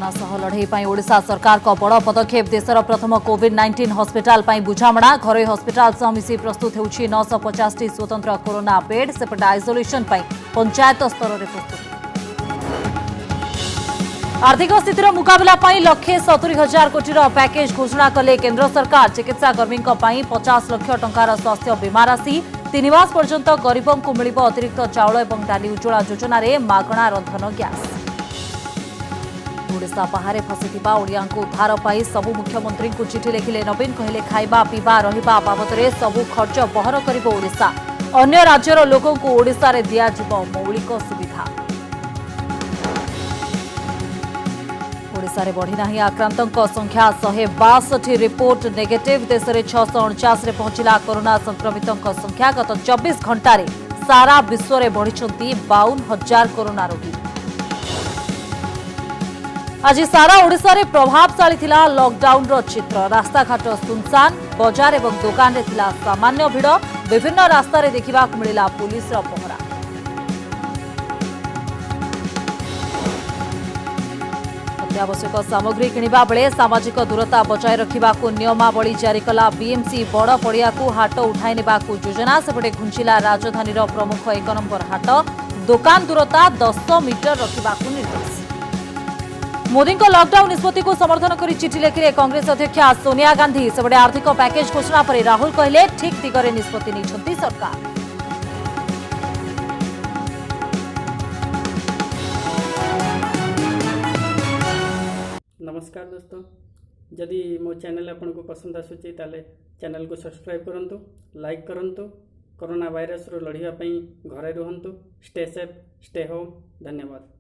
Corona सह लड़ई पर ओडिशा सरकार को बड़ पदक्षेप देशर प्रथम कोविड-19 हस्पिटाल पर बुझामणा घरोई हस्पिटाल सह मिसी प्रस्तुत होउछि 950 स्वतंत्र कोरोना बेड सेपटे आइसोलेशन पर पंचायत स्तर में प्रस्तुत। आर्थिक स्थितिर मुकाबला पर 1,70,000 कोटीर पैकेज घोषणा कले केंद्र सरकार। चिकित्सा कर्मी 50 लाख टंकार स्वास्थ्य बीमा राशि 3 मास पर्यंत गरीबों को मिलिब अतिरिक्त चाउल और डाली उज्ज्वला योजना रे मागणा रंधन गैस। ओडिशा बाहर फसिथिबा ओडिया उद्धार पाई सबु मुख्यमंत्री को चिठी लिखिले नवीन कहले खाइबा पीवा रहिबा बाबदरे सबु खर्च बहर करिबो ओडिशा। अन्य राज्यर लोकों को ओडिशा रे दिया जिवो मौलिक सुविधा। ओडिशा रे बढ़ी नाही आक्रांतों संख्या 162 रिपोर्ट नेगेटिव। देश में 649 रे पहुंचला कोरोना संक्रमितों संख्या। गत 24 घंटे सारा विश्व में बढ़ी 52,000 कोरोना रोगी। आज सारा ओडिशा रे प्रभावशाली थिला लॉकडाउन रो चित्र। रास्ताघाट सुनसान, बाजार एवं दुकान रे थिला सामान्य भिड़। विभिन्न रास्ता रे देखिबा मिलिला पुलिस रो पहरा। अत्यावश्यक सामग्री किणवा बेले सामाजिक दूरता बजाय रखा नियमावली जारी कला बीएमसी। बड़ पड़िया हाट उठाई नेबा योजना। सेपटे घुंचिला राजधानी प्रमुख 1 नंबर हाट। दुकान दूरता 10 मीटर रखा निर्देश। मोदी को लॉकडाउन निष्पत्ति को समर्थन कर चिठी लिखिले कांग्रेस अध्यक्षा सोनिया गांधी। सेपटे आर्थिक पैकेज घोषणा पर राहुल कहले ठीक दिगरे निष्पत्ति नहीं सरकार। नमस्कार दोस्तों, जदि मो चैनल आपन को पसंद आसुची ताले चैनल को सब्सक्राइब करंतु, लाइक करंतु। कोरोना वायरस रो लड़िया पई घरे रहंतु। Stay safe, stay home. धन्यवाद।